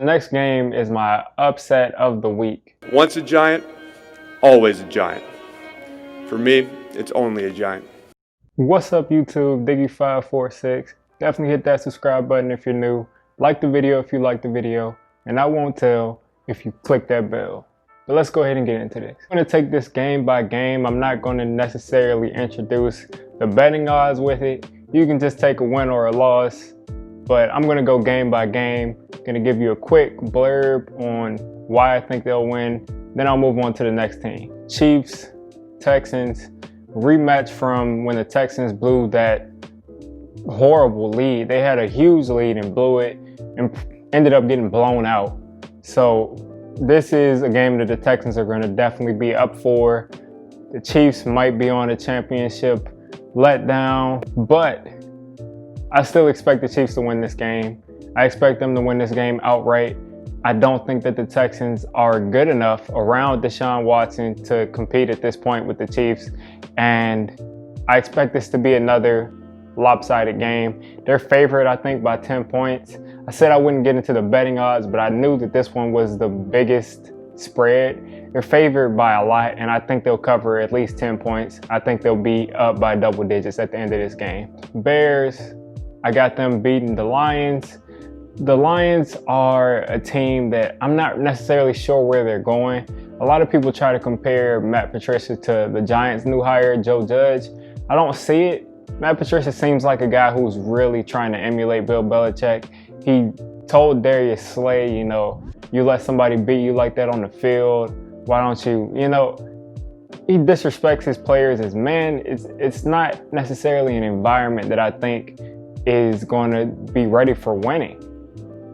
The next game is my upset of the week. Once a giant, always a giant. For me, it's only a giant. What's up, YouTube? Diggy546. Definitely hit that subscribe button if you're new. Like the video if you like the video. And I won't tell if you click that bell. But let's go ahead and get into this. I'm going to take this game by game. I'm not going to necessarily introduce the betting odds with it. You can just take a win or a loss. But I'm going to go game by game. Going to give you a quick blurb on why I think they'll win. Then I'll move on to the next team. Chiefs, Texans, rematch from when the Texans blew that horrible lead. They had a huge lead and blew it and ended up getting blown out. So this is a game that the Texans are going to definitely be up for. The Chiefs might be on a championship letdown, but I still expect the Chiefs to win this game. I expect them to win this game outright. I don't think that the Texans are good enough around Deshaun Watson to compete at this point with the Chiefs. And I expect this to be another lopsided game. They're favored, I think, by 10 points. I said I wouldn't get into the betting odds, but I knew that this one was the biggest spread. They're favored by a lot, and I think they'll cover at least 10 points. I think they'll be up by double digits at the end of this game. Bears, I got them beating the Lions. The Lions are a team that I'm not necessarily sure where they're going. A lot of people try to compare Matt Patricia to the Giants' new hire, Joe Judge. I don't see it. Matt Patricia seems like a guy who's really trying to emulate Bill Belichick. He told Darius Slay, you let somebody beat you like that on the field. Why don't you, he disrespects his players as men. It's not necessarily an environment that I think is going to be ready for winning.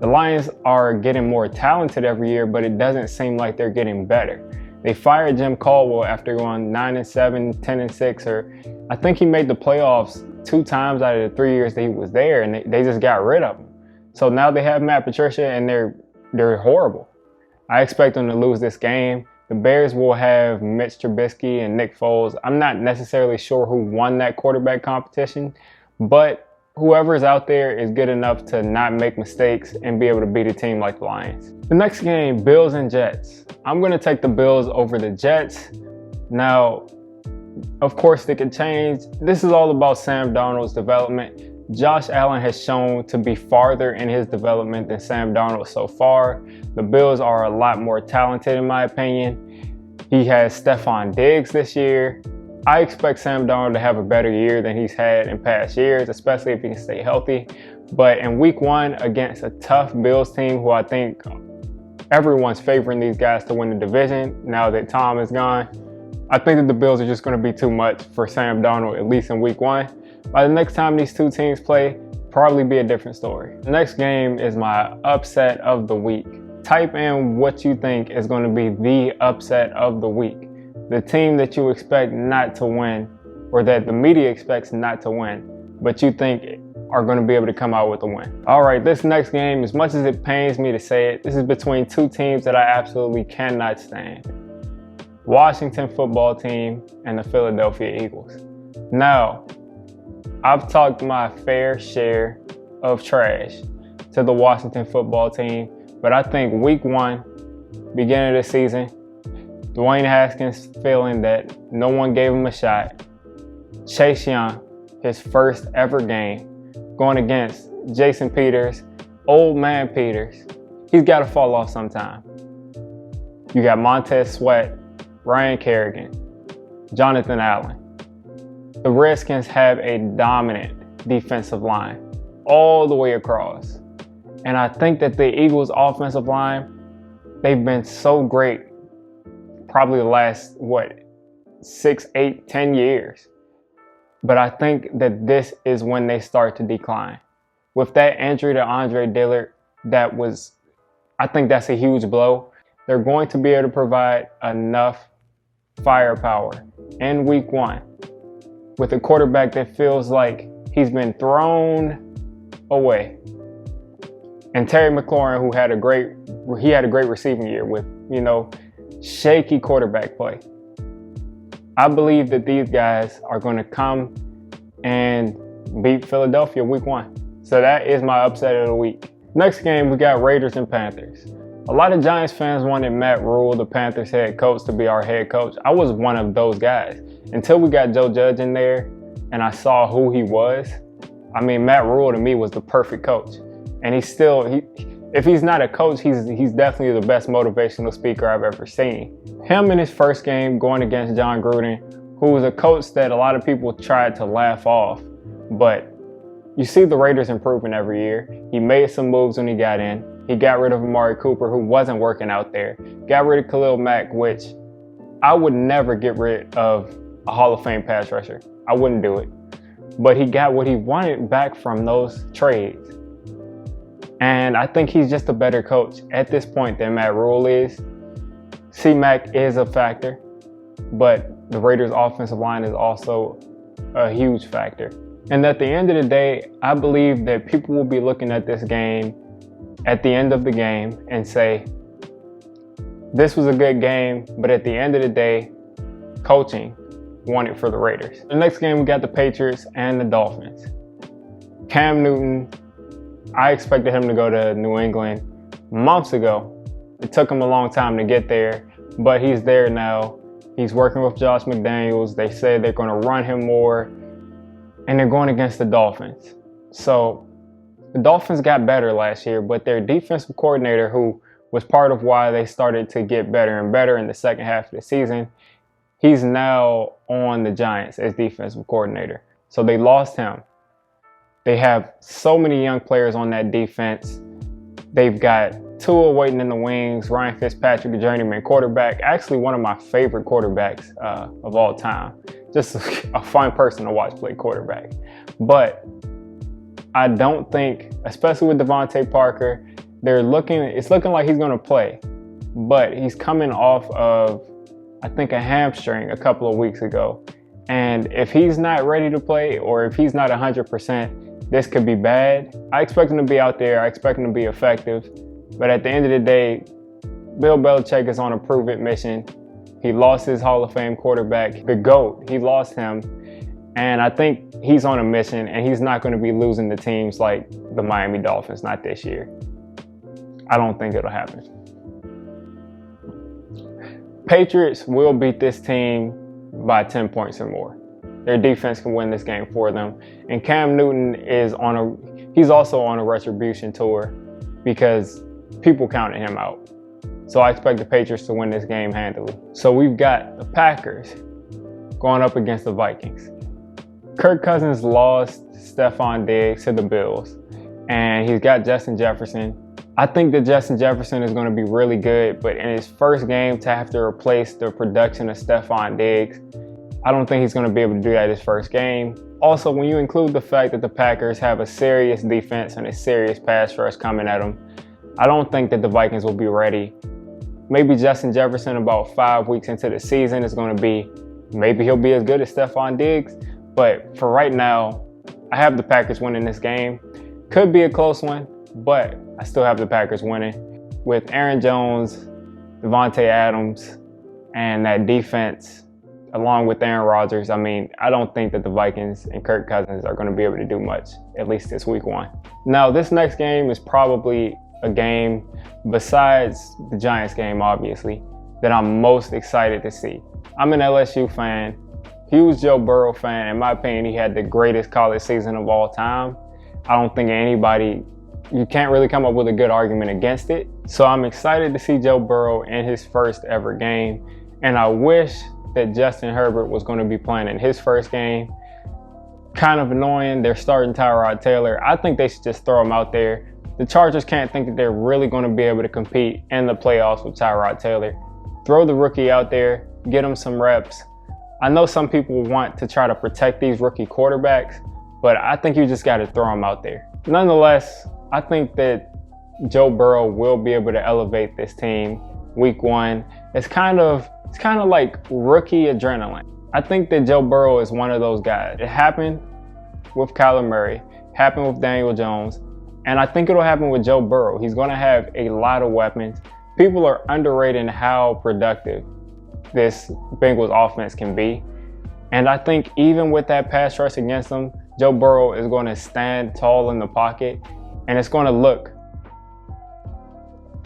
The Lions are getting more talented every year, but it doesn't seem like they're getting better. They fired Jim Caldwell after going 9-7, 10-6, or I think he made the playoffs 2 times out of the 3 years that he was there, and they just got rid of him. So now they have Matt Patricia, and they're horrible. I expect them to lose this game. The Bears will have Mitch Trubisky and Nick Foles. I'm not necessarily sure who won that quarterback competition, but whoever's out there is good enough to not make mistakes and be able to beat a team like the Lions. The next game, Bills and Jets. I'm going to take the Bills over the Jets. Now, of course, they can change. This is all about Sam Darnold's development. Josh Allen has shown to be farther in his development than Sam Darnold so far. The Bills are a lot more talented, in my opinion. He has Stephon Diggs this year. I expect Sam Darnold to have a better year than he's had in past years, especially if he can stay healthy. But in week 1 against a tough Bills team who I think everyone's favoring these guys to win the division now that Tom is gone, I think that the Bills are just going to be too much for Sam Darnold, at least in week 1. By the next time these two teams play, probably be a different story. The next game is my upset of the week. Type in what you think is going to be the upset of the week. The team that you expect not to win, or that the media expects not to win, but you think are going to be able to come out with a win. All right, this next game, as much as it pains me to say it, this is between two teams that I absolutely cannot stand. Washington football team and the Philadelphia Eagles. Now, I've talked my fair share of trash to the Washington football team, but I think week 1, beginning of the season, Dwayne Haskins feeling that no one gave him a shot. Chase Young, his first ever game, going against Jason Peters, old man Peters. He's got to fall off sometime. You got Montez Sweat, Ryan Kerrigan, Jonathan Allen. The Redskins have a dominant defensive line all the way across. And I think that the Eagles' offensive line, they've been so great probably the last, 6, 8, 10 years. But I think that this is when they start to decline. With that injury to Andre Dillard, I think that's a huge blow. They're going to be able to provide enough firepower in week 1 with a quarterback that feels like he's been thrown away. And Terry McLaurin, who had a great receiving year with, shaky quarterback play. I believe that these guys are going to come and beat Philadelphia week 1. So that is my upset of the week. Next game, we got Raiders and Panthers. A lot of Giants fans wanted Matt Rule, the Panthers head coach, to be our head coach. I was one of those guys until we got Joe Judge in there and I saw who he was. I mean, Matt Rule to me was the perfect coach. And if he's not a coach, he's definitely the best motivational speaker I've ever seen. Him in his first game going against John Gruden, who was a coach that a lot of people tried to laugh off. But you see the Raiders improving every year. He made some moves when he got in. He got rid of Amari Cooper, who wasn't working out there. Got rid of Khalil Mack, which I would never get rid of a Hall of Fame pass rusher. I wouldn't do it. But he got what he wanted back from those trades. And I think he's just a better coach at this point than Matt Rule is. C-Mac is a factor, but the Raiders' offensive line is also a huge factor. And at the end of the day, I believe that people will be looking at this game at the end of the game and say, this was a good game, but at the end of the day, coaching won it for the Raiders. The next game, we got the Patriots and the Dolphins. Cam Newton, I expected him to go to New England months ago. It took him a long time to get there, but he's there now. He's working with Josh McDaniels. They say they're going to run him more, and they're going against the Dolphins. So the Dolphins got better last year, but their defensive coordinator, who was part of why they started to get better and better in the second half of the season, he's now on the Giants as defensive coordinator. So they lost him. They have so many young players on that defense. They've got Tua waiting in the wings, Ryan Fitzpatrick, the journeyman quarterback, actually one of my favorite quarterbacks of all time. Just a fun person to watch play quarterback. But I don't think, especially with Devontae Parker, it's looking like he's going to play. But he's coming off of, I think, a hamstring a couple of weeks ago. And if he's not ready to play, or if he's not 100%, this could be bad. I expect him to be out there. I expect him to be effective. But at the end of the day, Bill Belichick is on a prove-it mission. He lost his Hall of Fame quarterback, the GOAT. He lost him. And I think he's on a mission, and he's not going to be losing to teams like the Miami Dolphins, not this year. I don't think it'll happen. Patriots will beat this team by 10 points or more. Their defense can win this game for them. And Cam Newton he's also on a retribution tour because people counted him out. So I expect the Patriots to win this game handily. So we've got the Packers going up against the Vikings. Kirk Cousins lost Stephon Diggs to the Bills, and he's got Justin Jefferson. I think that Justin Jefferson is going to be really good, but in his first game to have to replace the production of Stephon Diggs, I don't think he's going to be able to do that his first game. Also, when you include the fact that the Packers have a serious defense and a serious pass rush coming at them, I don't think that the Vikings will be ready. Maybe Justin Jefferson about 5 weeks into the season is going to be, maybe he'll be as good as Stephon Diggs. But for right now, I have the Packers winning this game. Could be a close one, but I still have the Packers winning. With Aaron Jones, Devontae Adams, and that defense, along with Aaron Rodgers, I mean, I don't think that the Vikings and Kirk Cousins are going to be able to do much, at least this week one. Now, this next game is probably a game, besides the Giants game, obviously, that I'm most excited to see. I'm an LSU fan. Huge Joe Burrow fan. In my opinion, he had the greatest college season of all time. I don't think you can't really come up with a good argument against it. So I'm excited to see Joe Burrow in his first ever game. And I wish that Justin Herbert was going to be playing in his first game. Kind of annoying. They're starting Tyrod Taylor. I think they should just throw him out there. The Chargers can't think that they're really going to be able to compete in the playoffs with Tyrod Taylor. Throw the rookie out there, get him some reps. I know some people want to try to protect these rookie quarterbacks, but I think you just got to throw them out there. Nonetheless, I think that Joe Burrow will be able to elevate this team week one. It's kind of like rookie adrenaline. I think that Joe Burrow is one of those guys. It happened with Kyler Murray, happened with Daniel Jones, and I think it'll happen with Joe Burrow. He's going to have a lot of weapons. People are underrating how productive this Bengals offense can be. And I think even with that pass rush against them, Joe Burrow is going to stand tall in the pocket, and it's going to look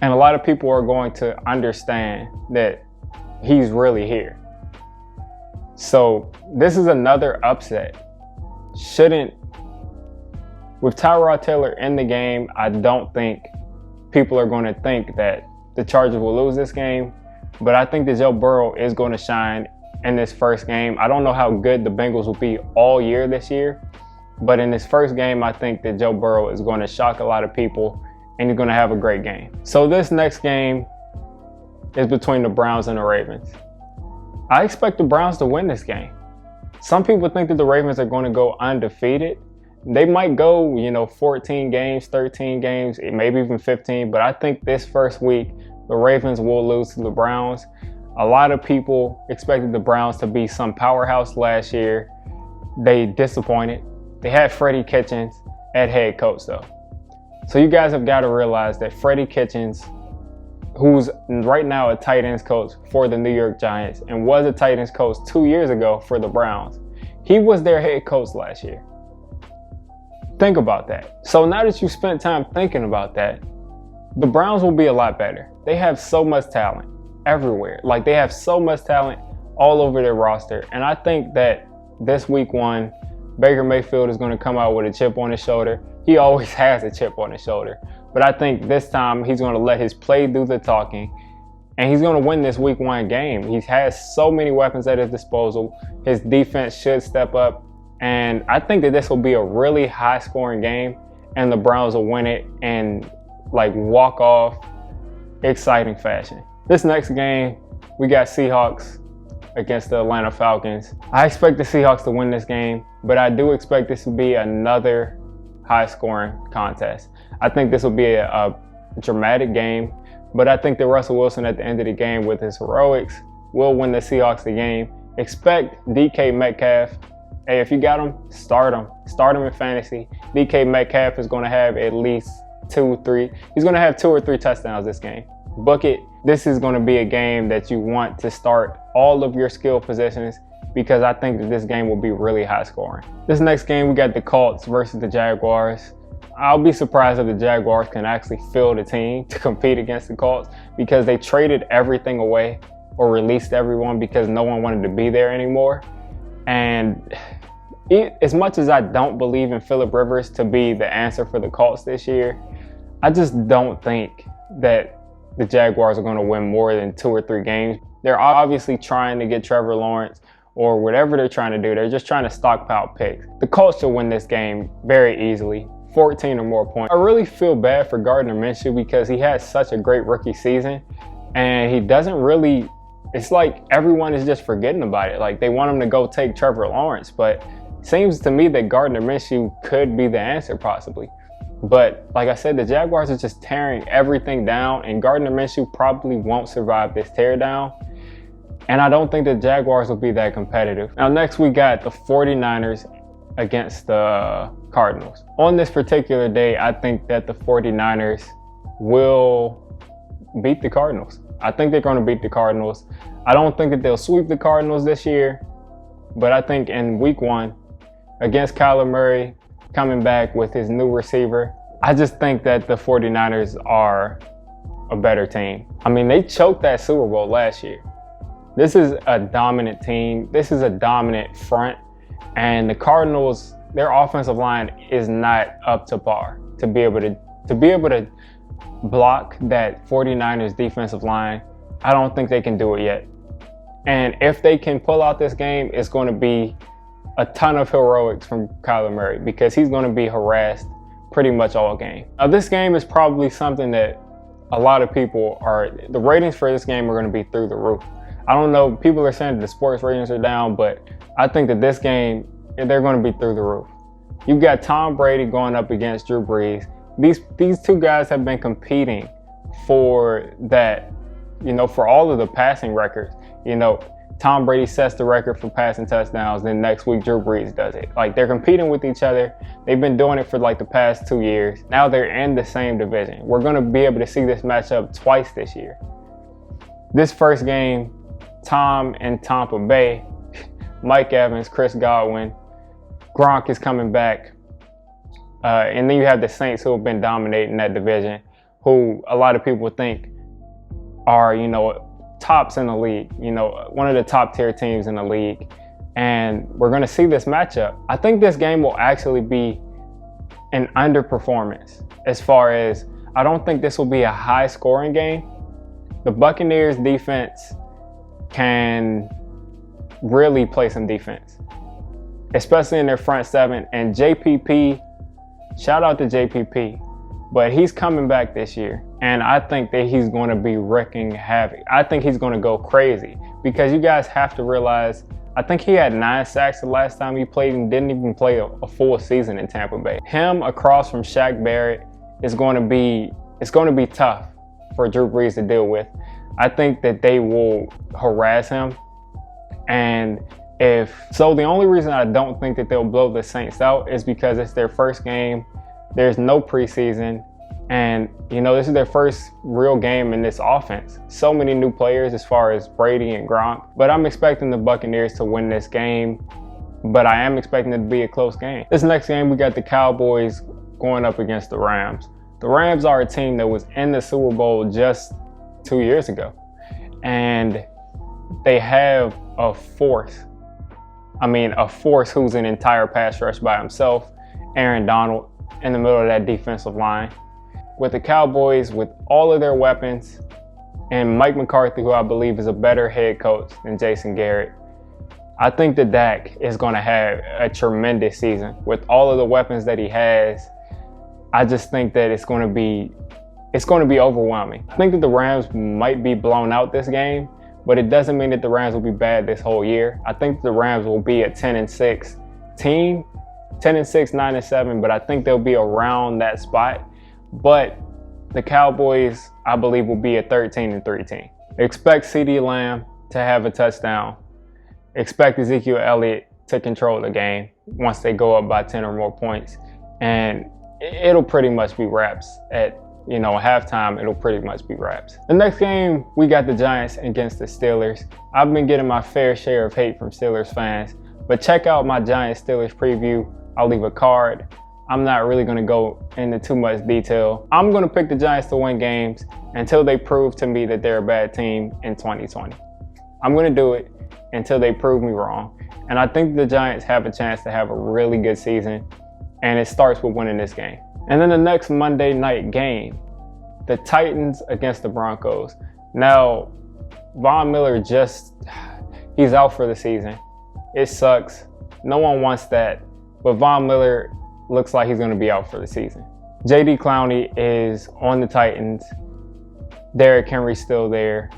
And a lot of people are going to understand that he's really here. So this is another upset. With Tyrod Taylor in the game, I don't think people are going to think that the Chargers will lose this game. But I think that Joe Burrow is going to shine in this first game. I don't know how good the Bengals will be all year this year. But in this first game, I think that Joe Burrow is going to shock a lot of people and he's going to have a great game. So this next game is between the Browns and the Ravens. I expect the Browns to win this game. Some people think that the Ravens are going to go undefeated. They might go, 14 games, 13 games, maybe even 15. But I think this first week, the Ravens will lose to the Browns. A lot of people expected the Browns to be some powerhouse last year. They disappointed. They had Freddie Kitchens at head coach, though. So you guys have got to realize that Freddie Kitchens, who's right now a tight ends coach for the New York Giants and was a tight ends coach 2 years ago for the Browns, he was their head coach last year. Think about that. So now that you spent time thinking about that, the Browns will be a lot better. They have so much talent everywhere. Like, they have so much talent all over their roster. And I think that this week 1, Baker Mayfield is going to come out with a chip on his shoulder. He always has a chip on his shoulder. But I think this time he's going to let his play do the talking. And he's going to win this week 1 game. He has so many weapons at his disposal. His defense should step up. And I think that this will be a really high scoring game. And the Browns will win it and walk off exciting fashion. This next game, we got Seahawks against the Atlanta Falcons. I expect the Seahawks to win this game, but I do expect this to be another high-scoring contest. I think this will be a dramatic game, but I think that Russell Wilson at the end of the game with his heroics will win the Seahawks the game. Expect DK Metcalf. Hey, if you got him, start him. Start him in fantasy. DK Metcalf is going to have at least 2-3. He's going to have 2 or 3 touchdowns this game. Book it. This is going to be a game that you want to start all of your skill positions because I think that this game will be really high scoring. This next game, we got the Colts versus the Jaguars. I'll be surprised if the Jaguars can actually field a team to compete against the Colts because they traded everything away or released everyone because no one wanted to be there anymore. And as much as I don't believe in Phillip Rivers to be the answer for the Colts this year, I just don't think that the Jaguars are going to win more than 2 or 3 games. They're obviously trying to get Trevor Lawrence or whatever they're trying to do. They're just trying to stockpile picks. The Colts should win this game very easily, 14 or more points. I really feel bad for Gardner Minshew because he had such a great rookie season and he doesn't really, it's like everyone is just forgetting about it. Like they want him to go take Trevor Lawrence, but it seems to me that Gardner Minshew could be the answer possibly. But like I said, the Jaguars are just tearing everything down and Gardner Minshew probably won't survive this teardown. And I don't think the Jaguars will be that competitive. Now next we got the 49ers against the Cardinals. On this particular day, I think that the 49ers will beat the Cardinals. I think they're going to beat the Cardinals. I don't think that they'll sweep the Cardinals this year, but I think in week 1 against Kyler Murray, coming back with his new receiver, I just think that the 49ers are a better team. I mean, they choked that Super Bowl last year. This is a dominant team. This is a dominant front. And the Cardinals, their offensive line is not up to par to be able to block that 49ers defensive line. I don't think they can do it yet. And if they can pull out this game, it's going to be a ton of heroics from Kyler Murray because he's going to be harassed pretty much all game. Now, this game is probably something that a lot of people the ratings for this game are going to be through the roof. I don't know, people are saying that the sports ratings are down, but I think that this game, they're going to be through the roof. You've got Tom Brady going up against Drew Brees. These two guys have been competing for that, for all of the passing records. Tom Brady sets the record for passing touchdowns, then next week Drew Brees does it. Like, they're competing with each other. They've been doing it for the past 2 years. Now they're in the same division. We're going to be able to see this matchup twice this year. This first game, Tom in Tampa Bay, Mike Evans, Chris Godwin, Gronk is coming back. And then you have the Saints who have been dominating that division who a lot of people think are, you know, tops in the league, you know, one of the top tier teams in the league. And we're going to see this matchup. I think this game will actually be an underperformance as far as I don't think this will be a high scoring game. The Buccaneers defense can really play some defense, especially in their front seven. And JPP, shout out to JPP, but he's coming back this year. And I think that he's going to be wreaking havoc. I think he's going to go crazy because you guys have to realize, I think he had 9 sacks the last time he played and didn't even play a full season in Tampa Bay. Him across from Shaq Barrett is going to be tough for Drew Brees to deal with. I think that they will harass him. And the only reason I don't think that they'll blow the Saints out is because it's their first game. There's no preseason. And, you know, this is their first real game in this offense. So many new players as far as Brady and Gronk. But I'm expecting the Buccaneers to win this game. But I am expecting it to be a close game. This next game, we got the Cowboys going up against the Rams. The Rams are a team that was in the Super Bowl just 2 years ago. And they have a force who's an entire pass rush by himself, Aaron Donald, in the middle of that defensive line. With the Cowboys, with all of their weapons, and Mike McCarthy, who I believe is a better head coach than Jason Garrett, I think that Dak is going to have a tremendous season. With all of the weapons that he has, I just think that it's going to be overwhelming. I think that the Rams might be blown out this game, but it doesn't mean that the Rams will be bad this whole year. I think the Rams will be a 10-6 team, 10-6, 9-7, but I think they'll be around that spot. But the Cowboys, I believe, will be a 13-3 team. Expect CeeDee Lamb to have a touchdown. Expect Ezekiel Elliott to control the game once they go up by 10 or more points. And it'll pretty much be wraps at, you know, halftime. It'll pretty much be wraps. The next game, we got the Giants against the Steelers. I've been getting my fair share of hate from Steelers fans, but check out my Giants-Steelers preview. I'll leave a card. I'm not really going to go into too much detail. I'm going to pick the Giants to win games until they prove to me that they're a bad team in 2020. I'm going to do it until they prove me wrong. And I think the Giants have a chance to have a really good season. And it starts with winning this game. And then the next Monday night game, the Titans against the Broncos. Now, Von Miller he's out for the season. It sucks. No one wants that. But Von Miller looks like he's going to be out for the season. J.D. Clowney is on the Titans. Derrick Henry's still there.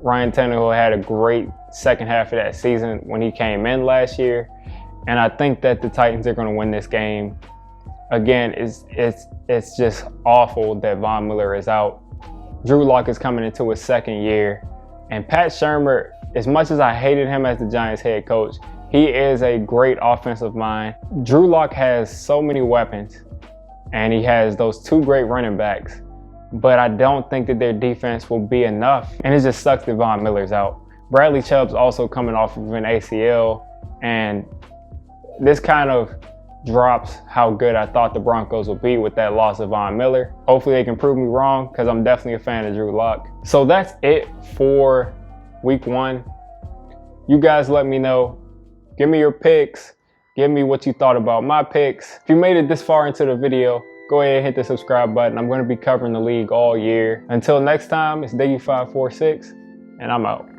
Ryan Tannehill had a great second half of that season when he came in last year. And I think that the Titans are going to win this game. Again, it's just awful that Von Miller is out. Drew Lock is coming into his second year. And Pat Shurmur, as much as I hated him as the Giants head coach, he is a great offensive mind. Drew Lock has so many weapons, and he has those 2 great running backs. But I don't think that their defense will be enough. And it just sucks that Von Miller's out. Bradley Chubb's also coming off of an ACL, and this kind of drops how good I thought the Broncos would be with that loss of Von Miller. Hopefully they can prove me wrong, because I'm definitely a fan of Drew Lock. So that's it for week 1. You guys let me know. Give me your picks. Give me what you thought about my picks. If you made it this far into the video, go ahead and hit the subscribe button. I'm going to be covering the league all year. Until next time, it's Diggy546, and I'm out.